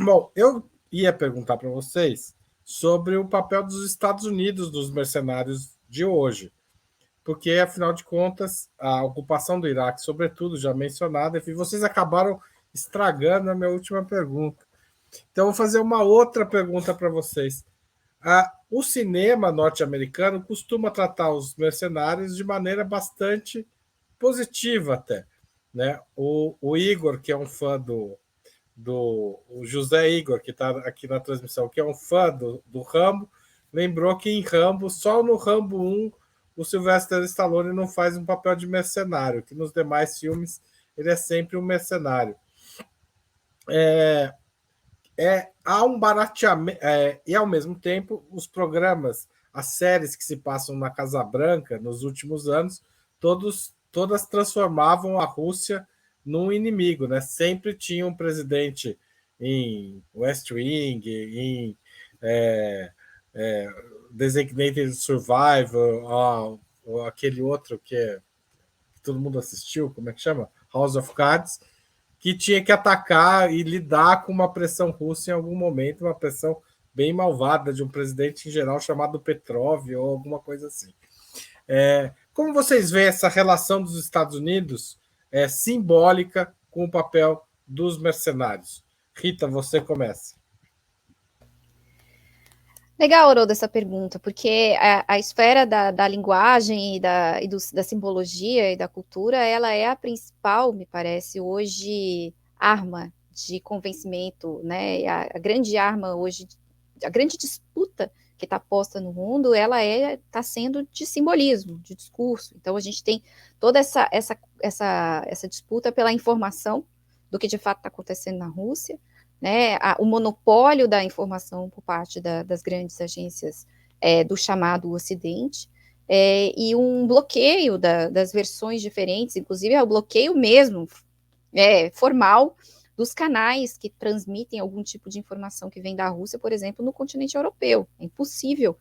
Bom, eu ia perguntar para vocês sobre o papel dos Estados Unidos dos mercenários de hoje, porque, afinal de contas, a ocupação do Iraque, sobretudo, já mencionada, e vocês acabaram estragando a minha última pergunta. Então, eu vou fazer uma outra pergunta para vocês. O cinema norte-americano costuma tratar os mercenários de maneira bastante positiva, até. Né? O Igor, que é um fã o José Igor, que está aqui na transmissão, que é um fã do Rambo, lembrou que em Rambo, só no Rambo 1, o Sylvester Stallone não faz um papel de mercenário, que nos demais filmes ele é sempre um mercenário. Há um barateamento, e ao mesmo tempo, os programas, as séries que se passam na Casa Branca nos últimos anos, todas transformavam a Rússia num inimigo, né? Sempre tinha um presidente em West Wing, em é, é, Designated Survivor, ou aquele outro que todo mundo assistiu, como é que chama? House of Cards, que tinha que atacar e lidar com uma pressão russa em algum momento, uma pressão bem malvada de um presidente em geral chamado Petrov ou alguma coisa assim. Como vocês veem essa relação dos Estados Unidos simbólica com o papel dos mercenários? Rita, você começa. Legal, Haroldo, essa pergunta, porque a esfera da linguagem da simbologia e da cultura, ela é a principal, me parece, hoje, arma de convencimento, né? A grande arma hoje, a grande disputa que está posta no mundo, ela está sendo de simbolismo, de discurso. Então, a gente tem toda essa disputa pela informação do que de fato está acontecendo na Rússia, né, o monopólio da informação por parte das grandes agências do chamado Ocidente, e um bloqueio das versões diferentes, inclusive é o bloqueio mesmo, formal, dos canais que transmitem algum tipo de informação que vem da Rússia, por exemplo, no continente europeu. É impossível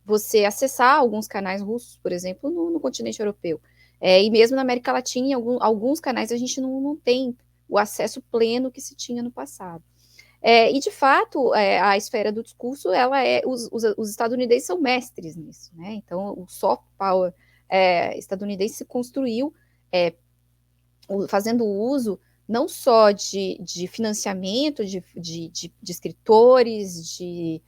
você acessar alguns canais russos, por exemplo, no continente europeu. E mesmo na América Latina, em alguns canais a gente não tem o acesso pleno que se tinha no passado. E, de fato, a esfera do discurso, os estadunidenses são mestres nisso, né? Então, o soft power estadunidense se construiu fazendo uso não só de financiamento de escritores, de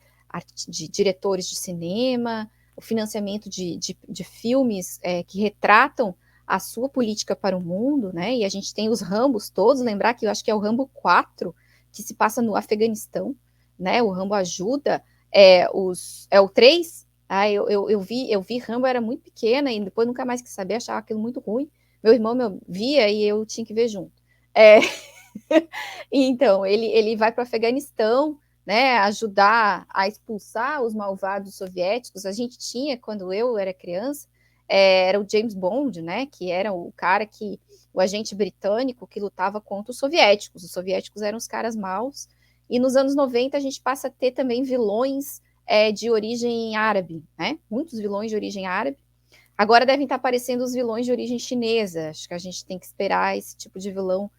diretores de cinema, o financiamento de filmes que retratam a sua política para o mundo, né? E a gente tem os Rambos todos, lembrar que eu acho que é o Rambo 4, que se passa no Afeganistão, né? O Rambo ajuda, o 3, eu vi Rambo, era muito pequena, e depois nunca mais quis saber, achava aquilo muito ruim. Meu irmão via e eu tinha que ver junto. Então, ele vai para o Afeganistão, né, ajudar a expulsar os malvados soviéticos. A gente tinha, quando eu era criança, era o James Bond, né, que era o cara o agente britânico que lutava contra os soviéticos. Os soviéticos eram os caras maus. E nos anos 90 a gente passa a ter também vilões de origem árabe, né? Muitos vilões de origem árabe. Agora devem estar aparecendo os vilões de origem chinesa. Acho que a gente tem que esperar esse tipo de vilão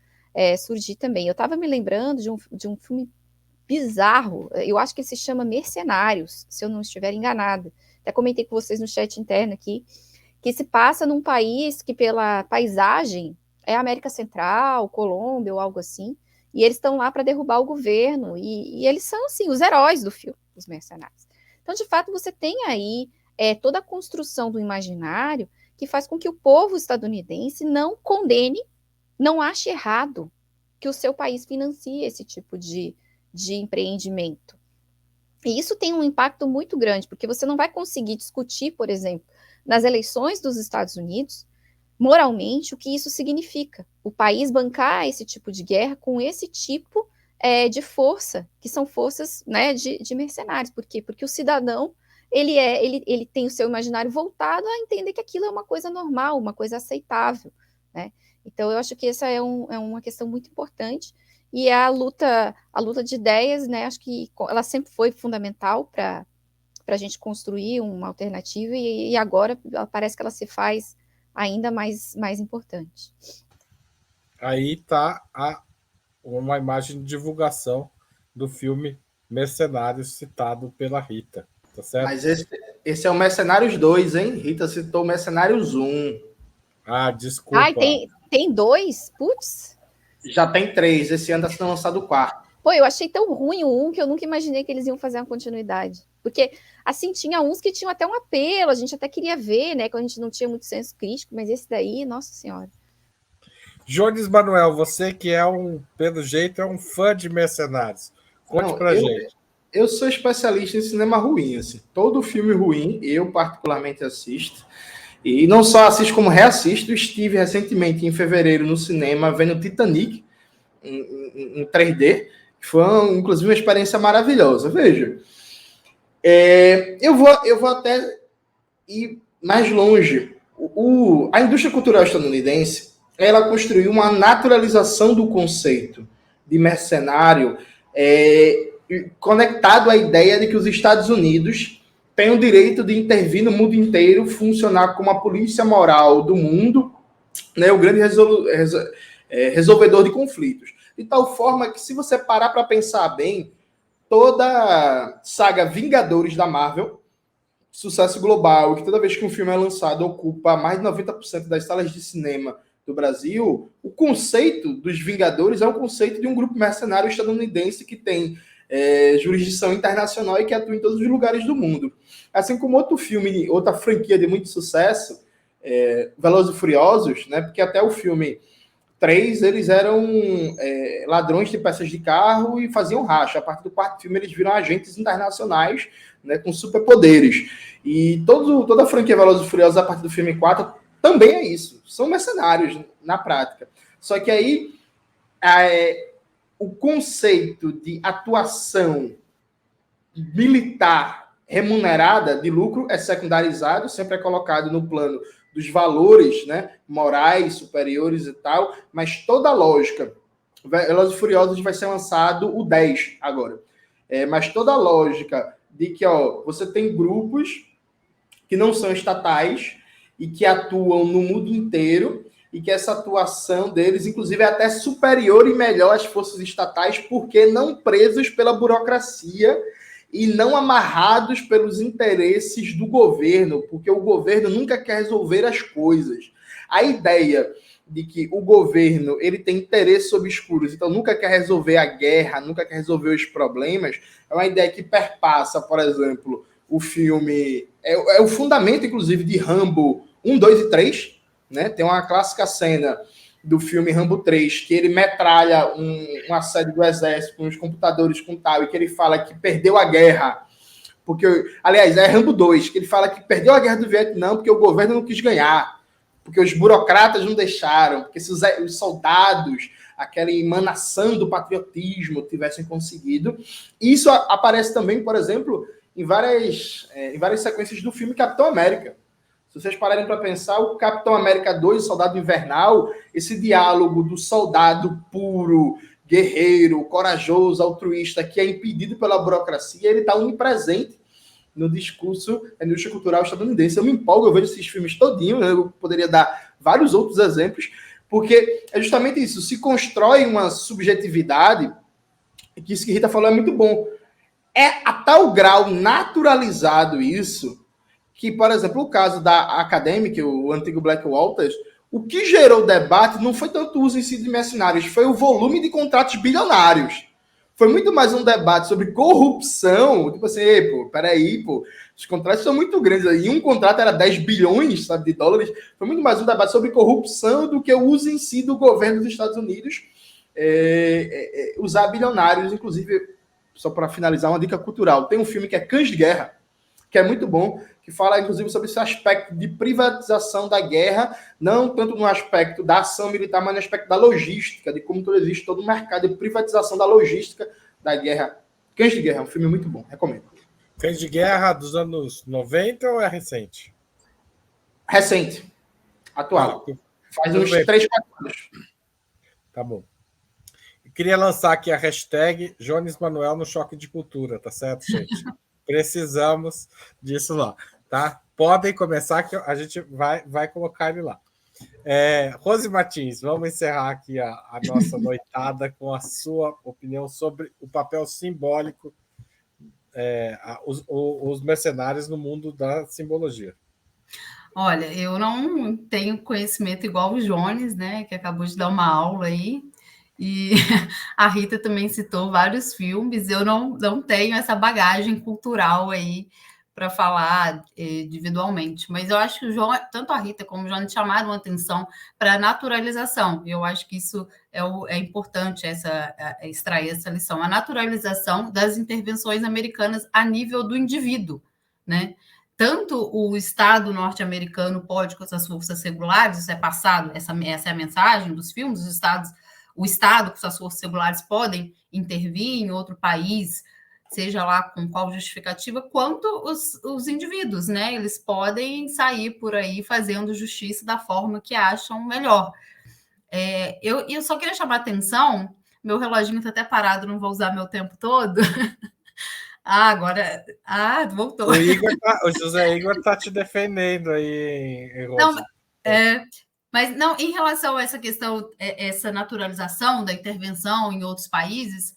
surgir também. Eu estava me lembrando de um filme bizarro, eu acho que ele se chama Mercenários, se eu não estiver enganada. Até comentei com vocês no chat interno aqui, que se passa num país que, pela paisagem, é América Central, Colômbia ou algo assim, e eles estão lá para derrubar o governo, e eles são, assim, os heróis do filme, os mercenários. Então, de fato, você tem aí toda a construção do imaginário que faz com que o povo estadunidense não condene, não ache errado que o seu país financie esse tipo de empreendimento. E isso tem um impacto muito grande, porque você não vai conseguir discutir, por exemplo, nas eleições dos Estados Unidos, moralmente, o que isso significa. O país bancar esse tipo de guerra com esse tipo de força, que são forças, né, de mercenários. Por quê? Porque o cidadão ele tem o seu imaginário voltado a entender que aquilo é uma coisa normal, uma coisa aceitável, né? Então, eu acho que essa é uma questão muito importante, e a luta de ideias, né, acho que ela sempre foi fundamental para a gente construir uma alternativa, e agora parece que ela se faz ainda mais importante. Aí está a uma imagem de divulgação do filme Mercenários citado pela Rita, tá certo? Mas esse é o Mercenários 2, hein? Rita citou o Mercenários 1. Ah, desculpa. Ai, tem 2? Putz. Já tem 3. Esse ano está sendo lançado o 4. Pô, eu achei tão ruim o 1 que eu nunca imaginei que eles iam fazer uma continuidade. Porque, assim, tinha uns que tinham até um apelo, a gente até queria ver, né? Quando a gente não tinha muito senso crítico, mas esse daí, nossa senhora. Jones Manuel, você que pelo jeito, é um fã de Mercenários. Conte pra gente. Eu sou especialista em cinema ruim, assim. Todo filme ruim, eu particularmente assisto. E não só assisto, como reassisto. Estive recentemente, em fevereiro, no cinema, vendo Titanic, em 3D. Foi, inclusive, uma experiência maravilhosa. Veja, eu vou até ir mais longe. A indústria cultural estadunidense, ela construiu uma naturalização do conceito de mercenário, conectado à ideia de que os Estados Unidos têm o direito de intervir no mundo inteiro, funcionar como a polícia moral do mundo, né, o grande resolvedor de conflitos. De tal forma que, se você parar para pensar bem, toda a saga Vingadores da Marvel, sucesso global, que toda vez que um filme é lançado ocupa mais de 90% das salas de cinema do Brasil, o conceito dos Vingadores é um conceito de um grupo mercenário estadunidense que tem jurisdição internacional e que atua em todos os lugares do mundo. Assim como outro filme, outra franquia de muito sucesso, Velozes e Furiosos, né? Porque até o filme 3, eles eram ladrões de peças de carro e faziam racha. A partir do 4º filme, eles viram agentes internacionais, né, com superpoderes. E toda a franquia Velozes e Furiosos, a partir do filme 4, também é isso. São mercenários, na prática. Só que aí, o conceito de atuação militar remunerada de lucro é secundarizado, sempre é colocado no plano dos valores, né, morais superiores e tal, mas toda a lógica, Velozes e Furiosos vai ser lançado o 10 agora, mas toda a lógica de que você tem grupos que não são estatais e que atuam no mundo inteiro, e que essa atuação deles, inclusive, é até superior e melhor às forças estatais, porque não presos pela burocracia e não amarrados pelos interesses do governo, porque o governo nunca quer resolver as coisas. A ideia de que o governo ele tem interesses obscuros, então nunca quer resolver a guerra, nunca quer resolver os problemas, é uma ideia que perpassa, por exemplo, o filme... É o fundamento, inclusive, de Rambo 1, 2 e 3, né? Tem uma clássica cena do filme Rambo 3, que ele metralha uma sede do exército com os computadores com tal, e que ele fala que perdeu a guerra, porque, aliás, é Rambo 2, que ele fala que perdeu a guerra do Vietnã porque o governo não quis ganhar, porque os burocratas não deixaram, porque se os soldados, aquela emanação do patriotismo, tivessem conseguido. Isso aparece também, por exemplo, em várias sequências do filme Capitão América. Se vocês pararem para pensar, o Capitão América 2, o Soldado Invernal, esse diálogo do soldado puro, guerreiro, corajoso, altruísta, que é impedido pela burocracia, ele está onipresente no discurso da indústria cultural estadunidense. Eu me empolgo, eu vejo esses filmes todinhos, né? Eu poderia dar vários outros exemplos, porque é justamente isso, se constrói uma subjetividade, que isso que a Rita falou é muito bom. É a tal grau naturalizado isso, que, por exemplo, o caso da Academic, o antigo Black Walters, o que gerou debate não foi tanto o uso em si de mercenários, foi o volume de contratos bilionários. Foi muito mais um debate sobre corrupção, tipo assim, peraí, os contratos são muito grandes, e um contrato era 10 bilhões, sabe, de dólares, foi muito mais um debate sobre corrupção do que o uso em si do governo dos Estados Unidos usar bilionários, inclusive, só para finalizar, uma dica cultural, tem um filme que é Cães de Guerra, que é muito bom, que fala, inclusive, sobre esse aspecto de privatização da guerra, não tanto no aspecto da ação militar, mas no aspecto da logística, de como existe todo o mercado de privatização da logística da guerra. Cães de Guerra é um filme muito bom, recomendo. Cães de Guerra dos anos 90 ou é recente? Recente. Atual. Faz uns 3, 4 anos. Tá bom. Eu queria lançar aqui a hashtag Jones Manuel no Choque de Cultura, tá certo, gente? Precisamos disso lá, tá? Podem começar que a gente vai colocar ele lá. Rose Martins, vamos encerrar aqui a nossa noitada com a sua opinião sobre o papel simbólico os mercenários no mundo da simbologia. Olha, eu não tenho conhecimento igual o Jones, né, que acabou de dar uma aula aí, e a Rita também citou vários filmes, eu não tenho essa bagagem cultural aí para falar individualmente, mas eu acho que tanto a Rita como o Jones chamaram a atenção para a naturalização, eu acho que isso é importante extrair essa lição, a naturalização das intervenções americanas a nível do indivíduo, né? Tanto o Estado norte-americano pode com essas forças regulares, isso é passado, essa é a mensagem dos filmes, o Estado com suas forças regulares podem intervir em outro país, seja lá com qual justificativa, quanto os indivíduos, né? Eles podem sair por aí fazendo justiça da forma que acham melhor. Eu só queria chamar a atenção, meu reloginho está até parado, não vou usar meu tempo todo. Agora. Voltou. O José Igor está te defendendo aí, Rose. Mas não, em relação a essa questão, essa naturalização da intervenção em outros países,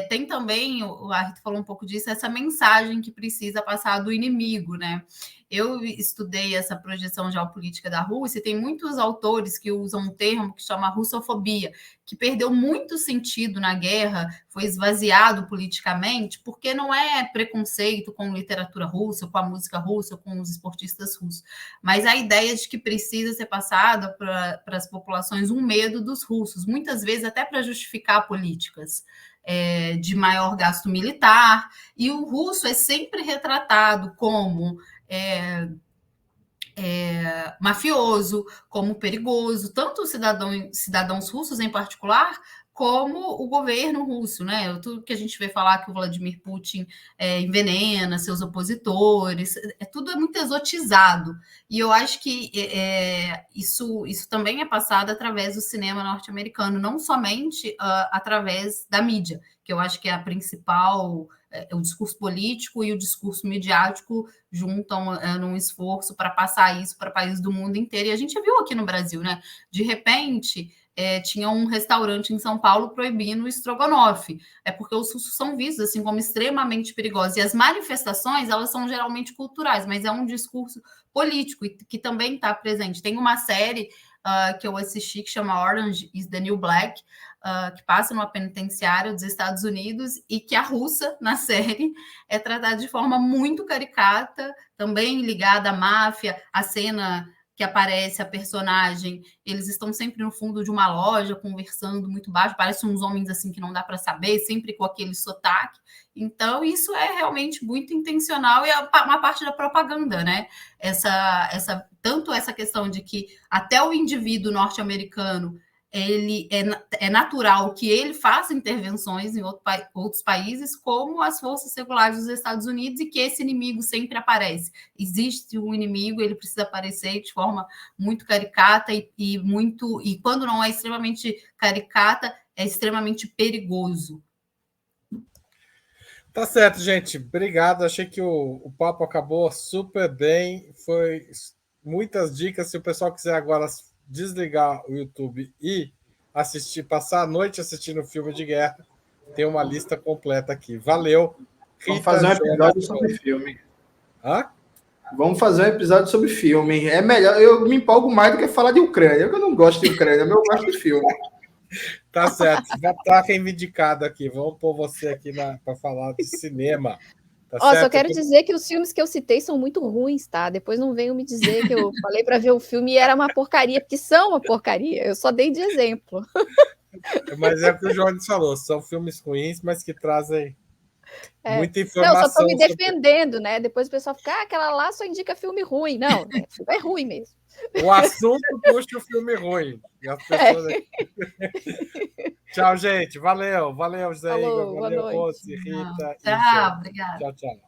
tem também, o Arthur falou um pouco disso, essa mensagem que precisa passar do inimigo, né? Eu estudei essa projeção geopolítica da Rússia e tem muitos autores que usam um termo que chama russofobia, que perdeu muito sentido na guerra, foi esvaziado politicamente, porque não é preconceito com literatura russa, com a música russa, com os esportistas russos, mas a ideia de que precisa ser passada para as populações um medo dos russos, muitas vezes até para justificar políticas de maior gasto militar, e o russo é sempre retratado como mafioso, como perigoso, tanto os cidadãos russos em particular, como o governo russo, né? Tudo que a gente vê falar que o Vladimir Putin envenena seus opositores, tudo é muito exotizado. E eu acho que isso também é passado através do cinema norte-americano, não somente através da mídia, que eu acho que é a principal... o discurso político e o discurso midiático juntam num esforço para passar isso para países do mundo inteiro. E a gente viu aqui no Brasil, né? De repente, tinha um restaurante em São Paulo proibindo o estrogonofe. É porque os russos são vistos assim como extremamente perigosos. E as manifestações, elas são geralmente culturais, mas é um discurso político e que também está presente. Tem uma série que eu assisti que chama Orange is the New Black, que passa numa penitenciária dos Estados Unidos e que a russa, na série, é tratada de forma muito caricata, também ligada à máfia, a cena que aparece a personagem, eles estão sempre no fundo de uma loja, conversando muito baixo, parecem uns homens assim que não dá para saber, sempre com aquele sotaque. Então, isso é realmente muito intencional e é uma parte da propaganda, né? Tanto essa questão de que até o indivíduo norte-americano ele é natural que ele faça intervenções em outros países, como as forças regulares dos Estados Unidos, e que esse inimigo sempre aparece. Existe um inimigo, ele precisa aparecer de forma muito caricata e quando não é extremamente caricata, é extremamente perigoso. Tá certo, gente. Obrigado. Achei que o papo acabou super bem. Foi muitas dicas. Se o pessoal quiser agora desligar o YouTube e passar a noite assistindo filme de guerra, tem uma lista completa aqui. Valeu. Vamos fazer um episódio sobre filme. Hã? Vamos fazer um episódio sobre filme. É melhor, eu me empolgo mais do que falar de Ucrânia. Eu não gosto de Ucrânia, eu gosto de filme. Tá certo, já está reivindicado aqui. Vamos pôr você aqui para falar de cinema. Tá só quero dizer que os filmes que eu citei são muito ruins, tá? Depois não venham me dizer que eu falei para ver o filme e era uma porcaria, porque são uma porcaria. Eu só dei de exemplo. Mas é o que o Jones falou, são filmes ruins, mas que trazem muita informação. Não, só estou me defendendo, né? Depois o pessoal fica, aquela lá só indica filme ruim. Não, é ruim mesmo. O assunto puxa o filme ruim. E as pessoas... Tchau, gente. Valeu, José Igor. Valeu, Rose, Rita. Tchau, obrigada. Tchau.